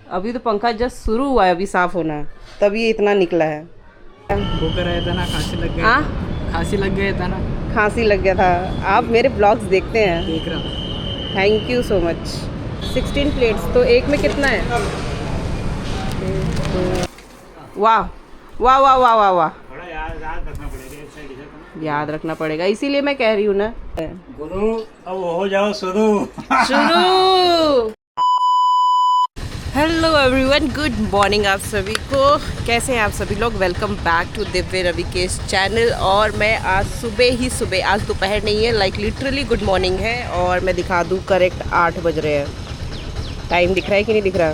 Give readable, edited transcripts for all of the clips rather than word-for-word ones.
अभी तो पंखा जस्ट शुरू हुआ है अभी साफ होना, तभी ये इतना निकला है। भूख रहा था ना, खांसी लग गया। खांसी लग गया था ना। खांसी लग गया था। आप मेरे ब्लॉग्स देखते हैं? देख रहा था। Thank you so much. 16 plates, तो एक में कितना है? वाह वाह वाह वाह वाह वाह, याद रखना पड़ेगा, इसीलिए मैं कह रही हूँ ना। गुरु अब हो जाओ शुरू। शुरू। हेलो एवरीवन, गुड मॉर्निंग आप सभी को। कैसे हैं आप सभी लोग? Welcome back to Divya Ravi के चैनल। और मैं आज सुबह, आज दोपहर नहीं है, लाइक लिटरली गुड मॉर्निंग है। और मैं दिखा दूँ, करेक्ट 8 बज रहे हैं। टाइम दिख रहा है कि नहीं दिख रहा?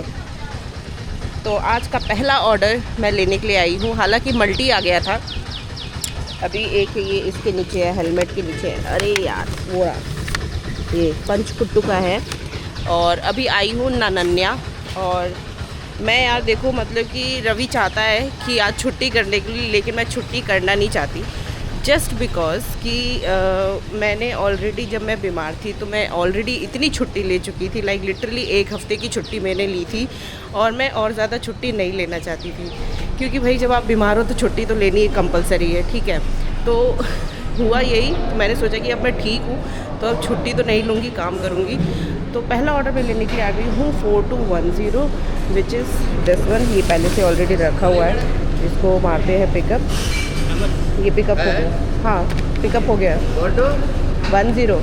तो आज का पहला ऑर्डर मैं लेने के लिए आई हूँ। हालांकि मल्टी आ गया था, अभी एक ये इसके नीचे है, हेलमेट के नीचे है। अरे यार वो ये पंचकुट्टू का है। और अभी आई हूँ नानन्या। और मैं यार देखो, मतलब कि रवि चाहता है कि आज छुट्टी करने के लिए, लेकिन मैं छुट्टी करना नहीं चाहती। जस्ट बिकॉज़ कि मैंने ऑलरेडी, जब मैं बीमार थी तो मैं ऑलरेडी इतनी छुट्टी ले चुकी थी, लाइक लिटरली 1 हफ़्ते की छुट्टी मैंने ली थी। और मैं और ज़्यादा छुट्टी नहीं लेना चाहती थी, क्योंकि भाई जब आप बीमार हो तो छुट्टी तो लेनी कंपलसरी है, ठीक है। तो हुआ यही, तो मैंने सोचा कि अब मैं ठीक हूँ तो अब छुट्टी तो नहीं लूँगी, काम करूँगी। तो पहला ऑर्डर मैं लेने के लिए आ गई हूँ 4210, विच इज़ दिस वन। ये पहले से ऑलरेडी रखा हुआ है, इसको मारते हैं पिकअप। ये पिकअप हो गया, हाँ पिकअप हो गया 10।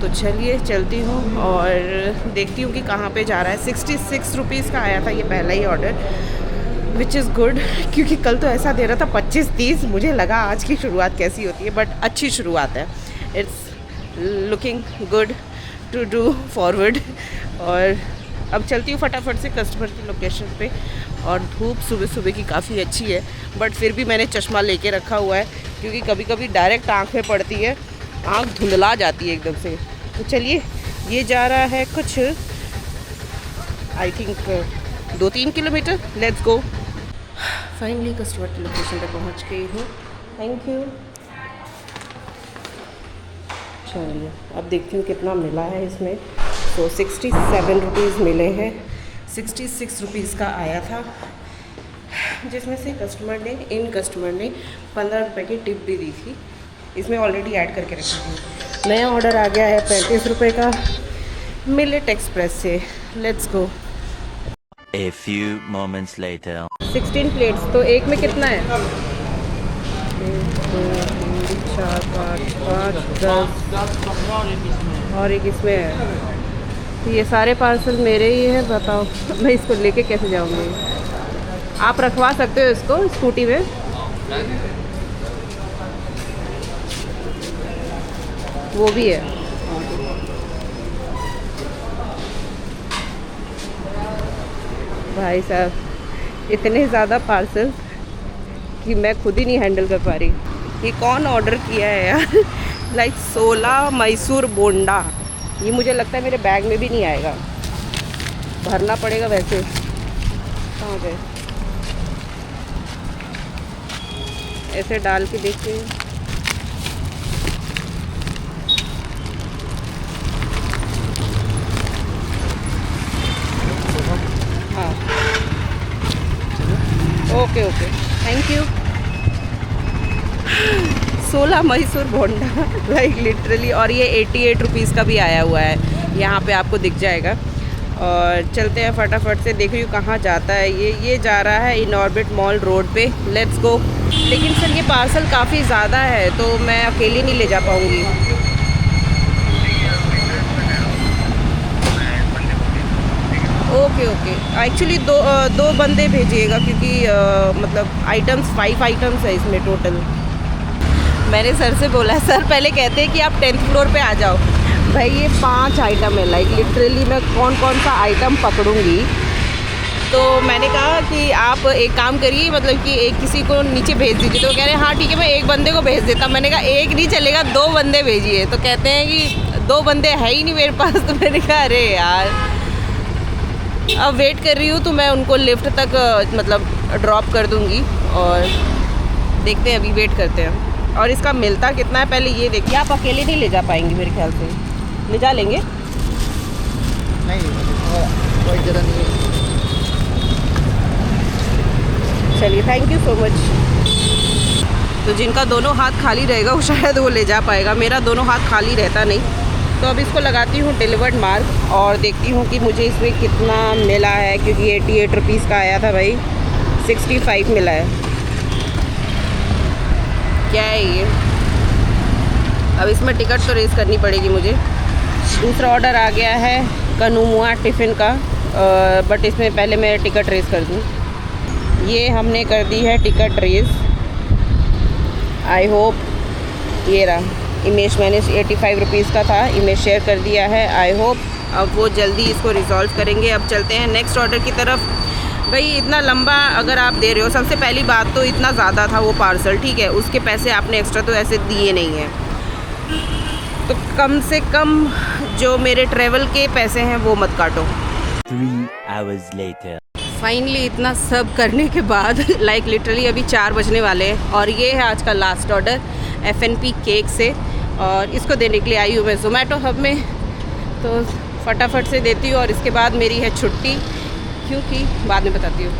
तो चलिए चलती हूँ और देखती हूँ कि कहाँ पे जा रहा है। 66 रुपीज़ का आया था ये पहला ही ऑर्डर, विच इज़ गुड, क्योंकि कल तो ऐसा दे रहा था 25-30। मुझे लगा आज की शुरुआत कैसी होती है, बट अच्छी शुरुआत है। It's looking good to do forward. और अब चलती हूँ फटाफट से कस्टमर की लोकेशन पे। और धूप सुबह सुबह की काफ़ी अच्छी है, बट फिर भी मैंने चश्मा लेके रखा हुआ है, क्योंकि कभी कभी डायरेक्ट आँख में पड़ती है, आँख धुंधला जाती है एकदम से। तो चलिए, ये जा रहा है कुछ I think 2-3 kilometre. Let's go. Finally customer की लोकेशन पे पहुंच गई हूँ। Thank you. चलिए अब देखती हूँ कितना मिला है इसमें। तो 67 रुपीज़ मिले हैं। 66 रुपीज़ का आया था, जिसमें से इन कस्टमर ने 15 रुपये की टिप भी दी थी। इसमें ऑलरेडी ऐड करके रखी थी। नया ऑर्डर आ गया है 35 रुपये का, मिलेट एक्सप्रेस से। Let's go. A few moments later. 16 plates, तो एक में कितना है? 1 2 3 4 5 5 10 और एक इसमें है। तो ये सारे पार्सल मेरे ही हैं, बताओ मैं इसको लेके कैसे जाऊँगी? आप रखवा सकते हो इसको स्कूटी में? वो भी है। भाई साहब, इतने ज़्यादा पार्सल कि मैं खुद ही नहीं हैंडल कर पा रही। ये कौन ऑर्डर किया है यार? लाइक 16 मैसूर बोंडा। ये मुझे लगता है मेरे बैग में भी नहीं आएगा, भरना पड़ेगा वैसे। कहाँ गए? ऐसे डाल के देखते हैं। हाँ okay okay, thank you. 16 Mysore bonda, like literally. और ये 88 रुपीज़ का भी आया हुआ है, यहाँ पे आपको दिख जाएगा। और चलते हैं फटाफट से, देख रही हूँ कहाँ जाता है ये जा रहा है इनऑर्बिट मॉल रोड पे। Let's go. लेकिन सर ये पार्सल काफ़ी ज़्यादा है, तो मैं अकेली नहीं ले जा पाऊँगी। ओके ओके, एक्चुअली दो बंदे भेजिएगा, क्योंकि मतलब आइटम्स 5 आइटम्स है इसमें टोटल। मैंने सर से बोला, सर पहले कहते हैं कि आप 10th फ्लोर पे आ जाओ। भाई ये 5 आइटम है, लाइक लिटरली मैं कौन का आइटम पकड़ूंगी। तो मैंने कहा कि आप एक काम करिए, मतलब कि एक किसी को नीचे भेज दीजिए। तो कह रहे हैं हाँ ठीक है, मैं एक बंदे को भेज देता। मैंने कहा एक नहीं चलेगा, 2 बंदे भेजिए। तो कहते हैं कि 2 बंदे है ही नहीं मेरे पास। तो मैंने कहा अरे यार, अब वेट कर रही हूँ, तो मैं उनको लिफ्ट तक मतलब ड्रॉप कर दूँगी। और देखते हैं, अभी वेट करते हैं। और इसका मिलता कितना है पहले ये देखिए। आप अकेले नहीं ले जा पाएंगे मेरे ख्याल से, ले जा लेंगे? नहीं कोई ज़रूरत नहीं है। चलिए, थैंक यू सो मच। तो जिनका दोनों हाथ खाली रहेगा वो शायद वो ले जा पाएगा, मेरा दोनों हाथ खाली रहता नहीं। तो अब इसको लगाती हूँ डिलीवर्ड मार्क और देखती हूँ कि मुझे इसमें कितना मिला है, क्योंकि 88 रुपीज़ का आया था भाई, 65 मिला है। क्या है ये? अब इसमें टिकट तो रेस करनी पड़ेगी मुझे। दूसरा ऑर्डर आ गया है कनुमुआ टिफ़िन का, बट इसमें पहले मैं टिकट रेस कर दूँ। ये हमने कर दी है टिकट रेस। आई होप ये रहा इमेज, मैंने 85 रुपीज़ का था, इमेज शेयर कर दिया है। आई होप अब वो जल्दी इसको रिजॉल्व करेंगे। अब चलते हैं नेक्स्ट ऑर्डर की तरफ। भाई इतना लंबा अगर आप दे रहे हो, सबसे पहली बात तो इतना ज़्यादा था वो पार्सल, ठीक है, उसके पैसे आपने एक्स्ट्रा तो ऐसे दिए नहीं हैं, तो कम से कम जो मेरे ट्रैवल के पैसे हैं वो मत काटो। 3 hours later. फाइनली इतना सब करने के बाद लाइक लिटरली अभी 4 बजने वाले हैं और ये है आज का लास्ट ऑर्डर FNP केक से, और इसको देने के लिए आई हूँ मैं ज़ोमैटो हब में। तो फटाफट से देती हूँ और इसके बाद मेरी है छुट्टी, क्योंकि बाद में बताती हूँ।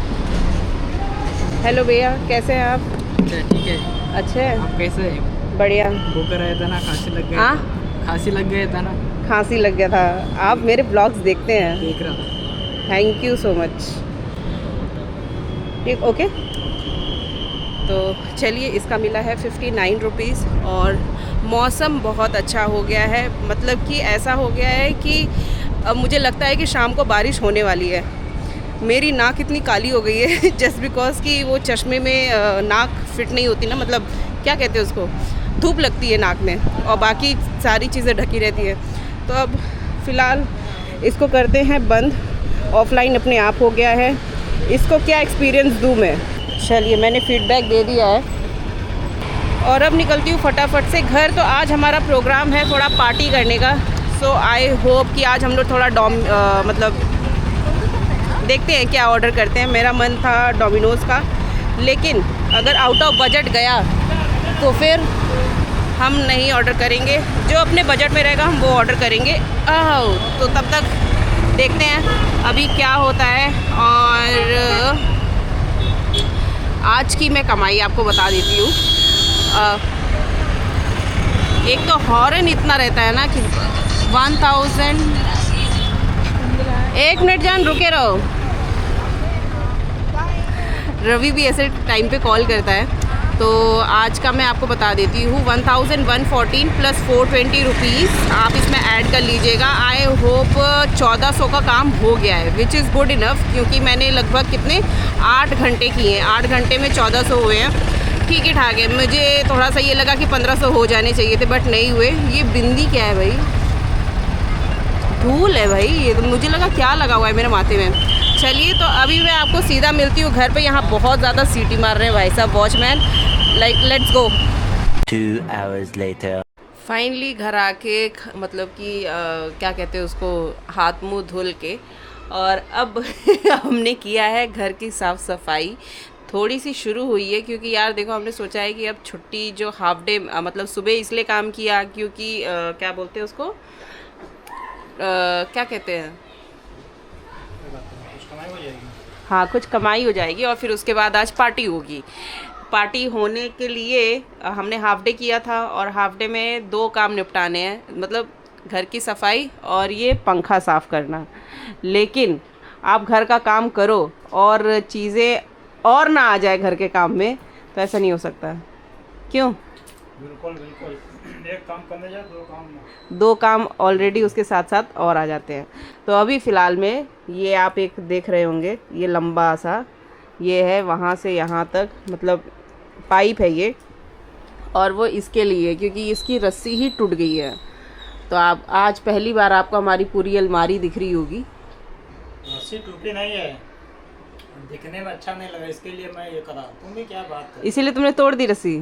हेलो भैया, कैसे हैं आप? अच्छा ठीक है। अच्छे हैं? आप कैसे हैं? बढ़िया। बुखार आया था ना, खांसी लग गया। हाँ, खांसी लग गया था ना, खांसी लग गया था। आप मेरे ब्लॉग्स देखते हैं? देख रहा था। Thank you so much. ठीक, ओके। तो चलिए, इसका मिला है 59 रुपीज़ और मौसम बहुत अच्छा हो गया है। मतलब कि ऐसा हो गया है कि अब मुझे लगता है कि शाम को बारिश होने वाली है। मेरी नाक इतनी काली हो गई है जस्ट बिकॉज कि वो चश्मे में नाक फिट नहीं होती ना, मतलब क्या कहते हैं उसको, धूप लगती है नाक में और बाकी सारी चीज़ें ढकी रहती है। तो अब फ़िलहाल इसको करते हैं बंद। ऑफलाइन अपने आप हो गया है, इसको क्या एक्सपीरियंस दूँ मैं। चलिए, मैंने फीडबैक दे दिया है और अब निकलती हूँ फटाफट से घर। तो आज हमारा प्रोग्राम है थोड़ा पार्टी करने का, सो आई होप कि आज हम लोग थोड़ा मतलब देखते हैं क्या ऑर्डर करते हैं। मेरा मन था डोमिनोज़ का, लेकिन अगर आउट ऑफ बजट गया तो फिर हम नहीं ऑर्डर करेंगे, जो अपने बजट में रहेगा हम वो ऑर्डर करेंगे। तो तब तक देखते हैं अभी क्या होता है। और आज की मैं कमाई आपको बता देती हूँ। एक तो हॉर्न इतना रहता है ना कि 1000। एक मिनट जान, रुके रहो। रवि भी ऐसे टाइम पे कॉल करता है। तो आज का मैं आपको बता देती हूँ, 1114 प्लस 420 रुपीज़ आप इसमें ऐड कर लीजिएगा। आई होप 1400 का काम हो गया है, विच इज़ गुड इनफ, क्योंकि मैंने लगभग कितने 8 घंटे किए हैं। 8 घंटे में 1400 हुए हैं, ठीक ही ठाक है। मुझे थोड़ा सा ये लगा कि 1500 हो जाने चाहिए थे, बट नहीं हुए। ये बिंदी क्या है भाई? धूल है भाई, ये तो मुझे लगा क्या लगा हुआ है मेरे माथे में। चलिए, तो अभी मैं आपको सीधा मिलती हूँ घर पे। यहाँ बहुत ज़्यादा सीटी मार रहे हैं भाई साहब watchman. Like let's go. 2 hours later. Finally घर आके मतलब कि क्या कहते हैं उसको, हाथ मुंह धुल के, और अब हमने किया है घर की साफ़ सफाई। थोड़ी सी शुरू हुई है, क्योंकि यार देखो, हमने सोचा है कि अब छुट्टी जो हाफ डे मतलब सुबह इसलिए काम किया क्योंकि क्या बोलते हैं उसको, क्या कहते हैं, हाँ, कुछ कमाई हो जाएगी और फिर उसके बाद आज पार्टी होगी। पार्टी होने के लिए हमने हाफ डे किया था और हाफ डे में 2 काम निपटाने हैं, मतलब घर की सफाई और ये पंखा साफ़ करना। लेकिन आप घर का काम करो और चीज़ें और ना आ जाए घर के काम में, तो ऐसा नहीं हो सकता। क्यों? बिल्कुल बिल्कुल, एक काम करने जाए 2 काम ना। 2 काम ऑलरेडी उसके साथ साथ और आ जाते हैं। तो अभी फ़िलहाल में ये आप एक देख रहे होंगे, ये लंबा सा ये है वहाँ से यहाँ तक, मतलब पाइप है ये, और वो इसके लिए क्योंकि इसकी रस्सी ही टूट गई है। तो आप आज पहली बार आपको हमारी पूरी अलमारी दिख रही होगी। रस्सी टूटी नहीं है, दिखने में अच्छा नहीं लगा, इसके लिए मैं ये करा। तुम भी क्या बात है, इसीलिए तुमने तोड़ दी रस्सी?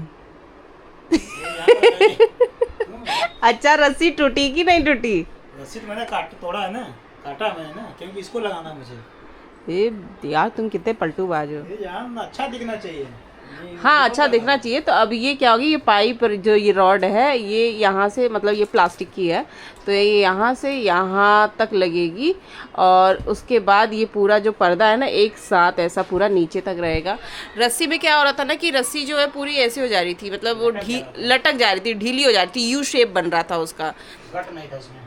अच्छा, रस्सी टूटी कि नहीं टूटी? रस्सी तो मैंने तोड़ा है ना, काटा मैंने ना, क्योंकि इसको लगाना मुझे। ये यार तुम कितने पलटू बाज हो। ये जान अच्छा दिखना चाहिए। हाँ अच्छा दिखना चाहिए। तो अब ये क्या होगी, ये पाइप जो ये रॉड है ये यहाँ से मतलब ये प्लास्टिक की है, तो ये यहाँ से यहाँ तक लगेगी और उसके बाद ये पूरा जो पर्दा है ना एक साथ ऐसा पूरा नीचे तक रहेगा। रस्सी में क्या हो रहा था ना कि रस्सी जो है पूरी ऐसे हो जा रही थी, मतलब वो लटक जा रही थी, ढीली हो जा रही थी, यू शेप बन रहा था उसका। गट नहीं था इसमें।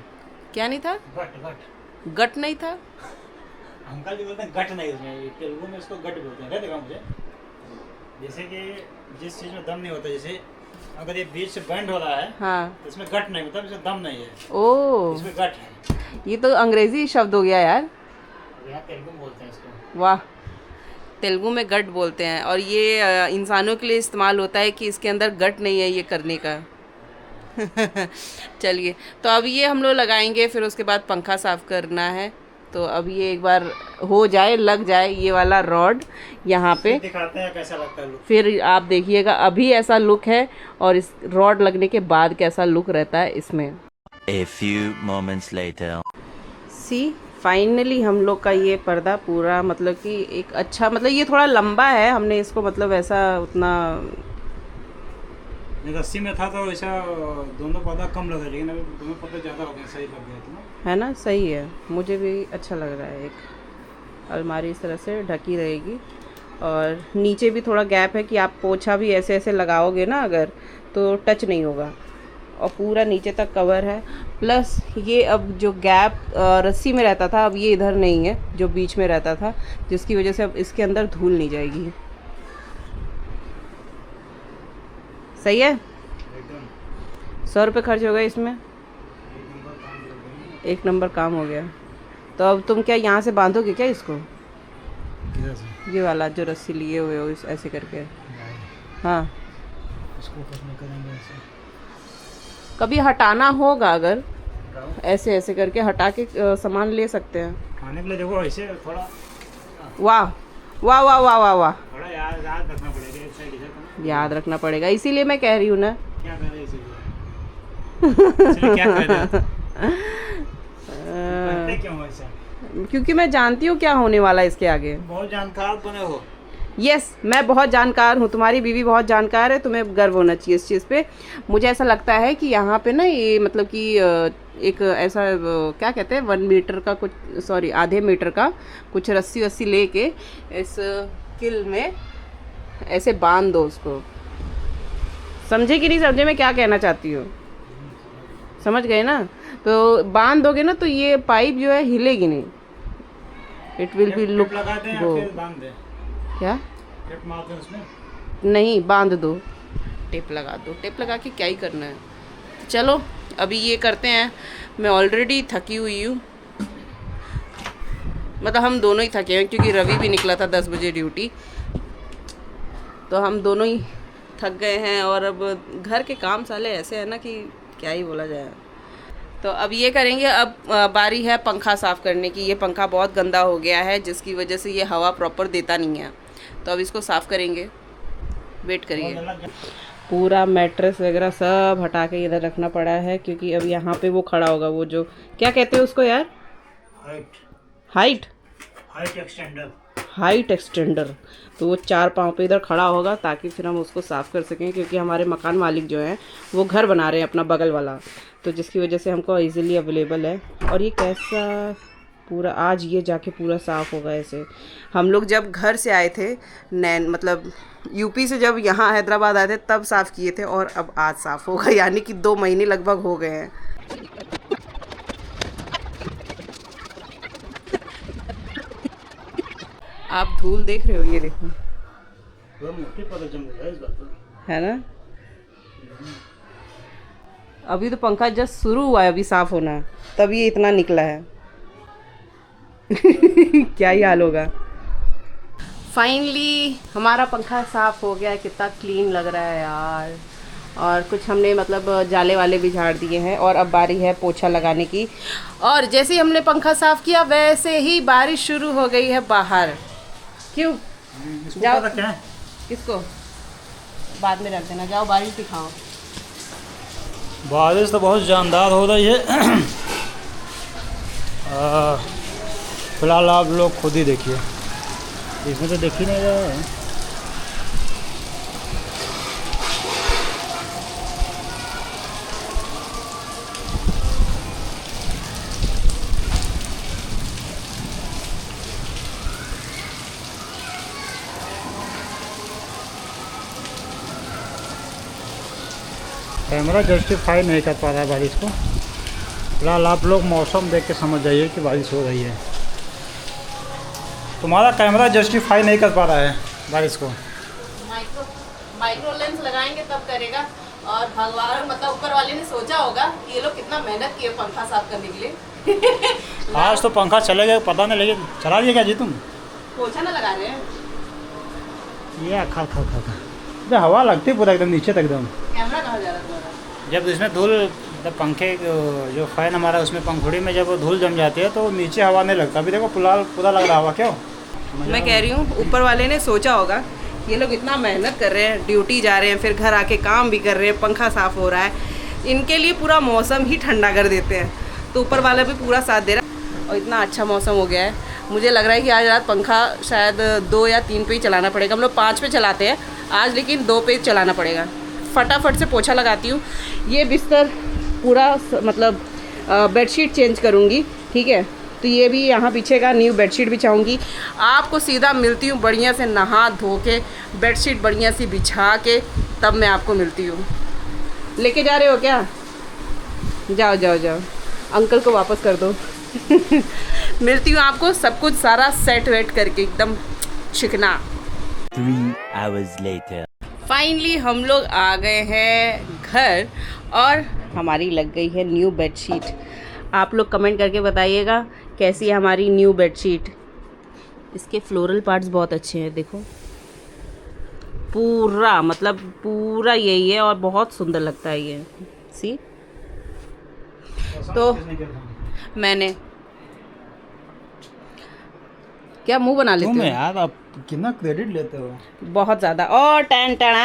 क्या नहीं था? गट गट नहीं था। अंकल जी बोलते हैं गट नहीं इसमें, तेलुगु में इसको गट बोलते हैं। देखा मुझे जैसे कि जिस चीज में दम नहीं होता, जैसे अगर ये बीच से बेंड हो रहा है हाँ तो इसमें गट नहीं, मतलब इसमें दम नहीं है, ओ इसमें गट है। ये तो अंग्रेजी शब्द हो गया यार। यहाँ तेलुगु में बोलते हैं इसको। वाह, तेलुगु में गट बोलते हैं और ये इंसानों के लिए इस्तेमाल होता है कि इसके अंदर गट नहीं है ये करने का। चलिए, तो अब ये हम लोग लगाएंगे, फिर उसके बाद पंखा साफ़ करना है। तो अब ये एक बार हो जाए, लग जाए ये वाला रॉड यहाँ पे, दिखाते हैं कैसा लगता है लुक। फिर आप देखिएगा अभी ऐसा लुक है और इस रॉड लगने के बाद कैसा लुक रहता है इसमें। A few moments later. See finally हम लोग का ये पर्दा पूरा मतलब कि एक अच्छा, मतलब ये थोड़ा लंबा है, हमने इसको मतलब ऐसा उतना रस्सी में था तो ऐसा दोनों पर्दा कम लगा, लेकिन अभी दोनों पर्दा ज़्यादा हो गए, सही लग गया था है ना, सही है, मुझे भी अच्छा लग रहा है। एक अलमारी इस तरह से ढकी रहेगी और नीचे भी थोड़ा गैप है कि आप पोछा भी ऐसे ऐसे लगाओगे ना अगर तो टच नहीं होगा, और पूरा नीचे तक कवर है। प्लस ये अब जो गैप रस्सी में रहता था अब ये इधर नहीं है, जो बीच में रहता था, जिसकी वजह से अब इसके अंदर धूल नहीं जाएगी। सही है, एकदम 100 रुपये खर्च हो गए इसमें, एक नंबर काम हो गया। तो अब तुम क्या यहाँ से बांधोगे क्या इसको, किधर से? ये वाला जो रस्सी लिए हुए हो इस ऐसे करके? हाँ, इसको करने करेंगे ऐसे। कभी हटाना होगा अगर ऐसे ऐसे करके हटा के सामान ले सकते हैं। खाने के लिए देखो ऐसे थोड़ा वाह वाह वाह वाह वाह वाह, थोड़ा याद रखना पड़ेगा, एक साइड इधर करना। याद रखना पड़ेगा, इसीलिए मैं कह रही हूँ ना। क्या कर रहे हैं इसलिए क्या कर रहे हैं? करते क्यों हो ऐसा? क्योंकि मैं जानती हूँ क्या होने वाला है इसके आगे। बहुत जानकार बने हो। यस, मैं बहुत जानकार हूँ, तुम्हारी बीवी बहुत जानकार है, तुम्हें गर्व होना चाहिए इस चीज़ पे। मुझे ऐसा लगता है कि यहाँ पे ना ये मतलब कि एक ऐसा क्या कहते हैं 1 मीटर का कुछ, सॉरी आधे मीटर का कुछ रस्सी वस्सी लेके इस किल में ऐसे बांध दो उसको। समझे कि नहीं समझे मैं क्या कहना चाहती हूँ? समझ गए ना? तो बांध दोगे ना तो ये पाइप जो है हिलेगी नहीं, इट विल बी लुक गो। क्या टेप मार दो उसमें? नहीं, बांध दो, टेप लगा दो। टेप लगा के क्या ही करना है। चलो अभी ये करते हैं, मैं ऑलरेडी थकी हुई हूँ, मतलब हम दोनों ही थके हैं क्योंकि रवि भी निकला था 10 बजे ड्यूटी, तो हम दोनों ही थक गए हैं। और अब घर के काम साले ऐसे हैं ना कि क्या ही बोला जाए। तो अब ये करेंगे, अब बारी है पंखा साफ़ करने की। ये पंखा बहुत गंदा हो गया है जिसकी वजह से ये हवा प्रॉपर देता नहीं है, तो अब इसको साफ़ करेंगे, वेट करिए। पूरा मैट्रेस वगैरह सब हटा के इधर रखना पड़ा है क्योंकि अब यहाँ पे वो खड़ा होगा, वो जो क्या कहते हैं उसको यार, हाइट एक्सटेंडर। तो वो 4 पाँव पे इधर खड़ा होगा ताकि फिर हम उसको साफ़ कर सकें, क्योंकि हमारे मकान मालिक जो हैं वो घर बना रहे हैं अपना बगल वाला, तो जिसकी वजह से हमको इजीली अवेलेबल है। और ये कैसा पूरा आज ये जाके पूरा साफ़ होगा ऐसे। हम लोग जब घर से आए थे मतलब यूपी से जब यहाँ हैदराबाद आए थे तब साफ़ किए थे, और अब आज साफ़ होगा, यानी कि 2 महीने लगभग हो गए हैं। आप धूल देख रहे हो, ये देखो, है ना? अभी तो पंखा जस्ट शुरू हुआ है अभी साफ़ होना, तभी इतना निकला है। क्या ही हाल होगा। फाइनली हमारा पंखा साफ़ हो गया है, कितना क्लीन लग रहा है यार। और कुछ हमने मतलब जाले वाले भी झाड़ दिए हैं, और अब बारी है पोछा लगाने की। और जैसे ही हमने पंखा साफ़ किया वैसे ही बारिश शुरू हो गई है बाहर। क्यों जाओ, किसको बाद में रख देना, जाओ बारिश दिखाओ। बारिश तो बहुत जानदार हो रही है। फिलहाल आप लोग खुद ही देखिए, इसमें तो देख ही नहीं रहे हैं। कैमरा जस्टिफाई नहीं कर पा रहा है बारिश को। फिलहाल आप लोग मौसम देख के समझ जाइए कि बारिश हो रही है। तुम्हारा कैमरा जस्टिफाई नहीं कर पा रहा है बारिश को। माइक्रो लेंस लगाएंगे तब करेगा। और भगवान मतलब ऊपर वाले ने सोचा होगा कि ये लोग कितना मेहनत किए पंखा साफ करने के लिए। आज तो पंखा चलेगा पता नहीं, लेकिन चला दिया क्या जी तुम? पोछा ना लगा रहे हैं। ये खा खा खा खा जब हवा लगती है पूरा एकदम नीचे तक एकदम। कैमरा कहाँ जा रहा है तुम्हारा? जब इसमें धूल मतलब पंखे जो फैन हमारा उसमें पंखुड़ी में जब धूल जम जाती है तो नीचे हवा नहीं लगता। अभी देखो पूरा लग रहा हवा क्यों? मैं कह रही हूँ ऊपर वाले ने सोचा होगा ये लोग इतना मेहनत कर रहे हैं, ड्यूटी जा रहे हैं, फिर घर आके काम भी कर रहे हैं, पंखा साफ हो रहा है, इनके लिए पूरा मौसम ही ठंडा कर देते हैं। तो ऊपर वाला भी पूरा साथ दे रहा है और इतना अच्छा मौसम हो गया है। मुझे लग रहा है कि आज रात पंखा शायद 2 या 3 पे ही चलाना पड़ेगा। हम लोग 5 पे चलाते हैं आज, लेकिन 2 पे चलाना पड़ेगा। फटाफट से पोछा लगाती हूँ। ये बिस्तर पूरा मतलब बेडशीट चेंज करूँगी, ठीक है। तो ये भी यहाँ पीछे का न्यू बेडशीट बिछाऊँगी। आपको सीधा मिलती हूँ बढ़िया से नहा धो के, बेडशीट बढ़िया सी बिछा के, तब मैं आपको मिलती हूँ। लेके जा रहे हो क्या? जाओ जाओ जाओ, अंकल को वापस कर दो। मिलती हूँ आपको सब कुछ सारा सेट वेट करके एकदम चिकना। 3 hours later. फाइनली हम लोग आ गए हैं घर और हमारी लग गई है न्यू बेडशीट। आप लोग कमेंट करके बताइएगा कैसी है हमारी न्यू बेडशीट। इसके फ्लोरल पार्ट्स बहुत अच्छे हैं, देखो पूरा मतलब पूरा यही है और बहुत सुंदर लगता है ये। सी तो मैंने क्या मुंह बना लेते हो यार, आप कितना क्रेडिट लेते हो? बहुत ज़्यादा। और टन टन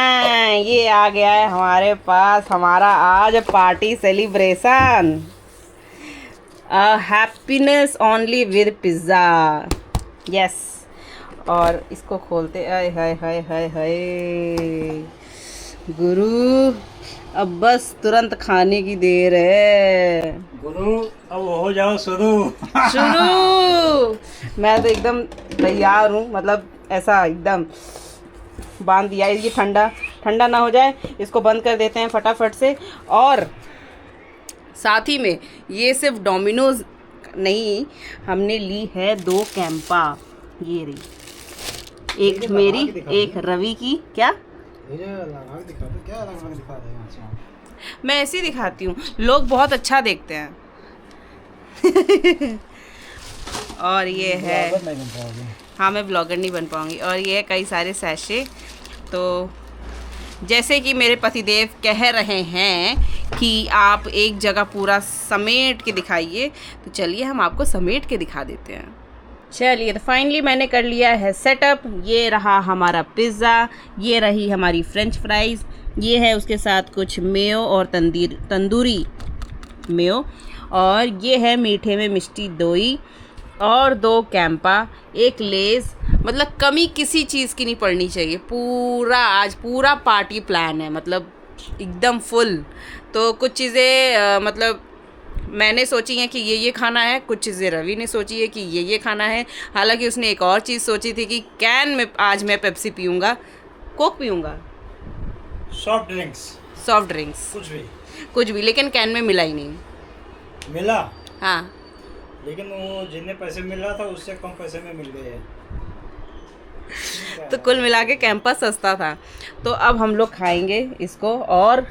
ये आ गया है हमारे पास हमारा आज party celebration. Happiness only with pizza, yes. और इसको खोलते, आय हाय हाय हाय हाय गुरु, अब बस तुरंत खाने की देर है गुरु। अब हो जाओ शुरू। शुरू। मैं तो एकदम तैयार हूँ, मतलब ऐसा एकदम बांध दिया। ये ठंडा ना हो जाए, इसको बंद कर देते हैं फटाफट से। और साथ ही में ये सिर्फ डोमिनोज नहीं, हमने ली है 2 कैंपा। ये रही, एक मेरी एक रवि की। क्या मैं ऐसे ही दिखाती हूँ, लोग बहुत अच्छा देखते हैं। और ये है, हाँ मैं ब्लॉगर नहीं बन पाऊँगी। और ये है कई सारे सैशे। तो जैसे कि मेरे पतिदेव कह रहे हैं कि आप एक जगह पूरा समेट के दिखाइए, तो चलिए हम आपको समेट के दिखा देते हैं। चलिए, तो फाइनली मैंने कर लिया है सेटअप। ये रहा हमारा पिज़्ज़ा, ये रही हमारी फ्रेंच फ्राइज़, ये है उसके साथ कुछ मेयो और तंदूरी मेयो, और ये है मीठे में मिष्टी दोई, और 2 कैंपा, एक लेज़। मतलब कमी किसी चीज़ की नहीं पड़नी चाहिए। पूरा आज पूरा पार्टी प्लान है, मतलब एकदम फुल। तो कुछ चीज़ें मतलब मैंने सोची हैं कि ये खाना है, कुछ चीज़ें रवि ने सोची है कि ये खाना है। हालांकि उसने एक और चीज़ सोची थी कि कैन में आज मैं पेप्सी पीऊँगा, कोक पीऊँगा, सॉफ्ट ड्रिंक्स कुछ भी, लेकिन कैन में मिला ही नहीं। मिला, हाँ, लेकिन वो जितने पैसे मिल रहा था उससे कम पैसे में मिल गए हैं। तो कुल मिला के कैंपस सस्ता था। तो अब हम लोग खाएंगे इसको, और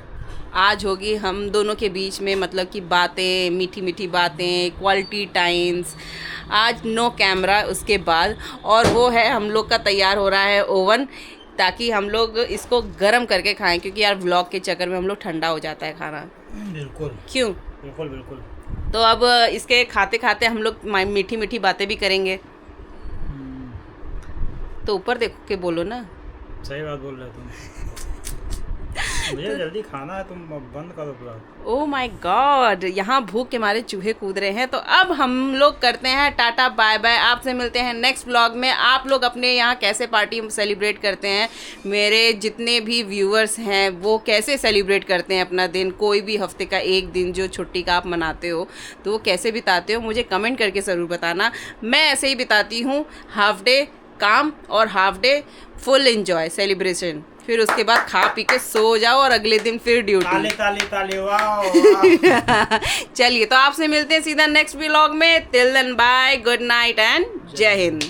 आज होगी हम दोनों के बीच में मतलब कि बातें, मीठी मीठी बातें, क्वालिटी टाइम्स। आज नो कैमरा उसके बाद। और वो है हम लोग का तैयार हो रहा है ओवन, ताकि हम लोग इसको गर्म करके खाएं, क्योंकि यार व्लॉग के चक्कर में हम लोग ठंडा हो जाता है खाना। बिल्कुल क्यों? बिल्कुल। तो अब इसके खाते खाते हम लोग मीठी मीठी बातें भी करेंगे। तो ऊपर देखो के बोलो ना। सही बात बोल रहे तुम। मुझे जल्दी खाना है, तुम बंद करो ब्लॉग। ओह माय गॉड, यहाँ भूख के मारे चूहे कूद रहे हैं। तो अब हम लोग करते हैं टाटा बाय बाय। आपसे मिलते हैं नेक्स्ट व्लॉग में। आप लोग अपने यहाँ कैसे पार्टी सेलिब्रेट करते हैं, मेरे जितने भी व्यूअर्स हैं वो कैसे सेलिब्रेट करते हैं अपना दिन, कोई भी हफ्ते का एक दिन जो छुट्टी का आप मनाते हो तो वो कैसे बिताते हो, मुझे कमेंट करके ज़रूर बताना। मैं ऐसे ही बिताती हूँ, हाफ डे काम और half day full enjoy celebration. फिर उसके बाद खा पी के सो जाओ और अगले दिन फिर ड्यूटी। ताले ताले ताले, वाह। चलिए, तो आपसे मिलते हैं सीधा नेक्स्ट व्लॉग में। Till then bye, good night and Jai Hind.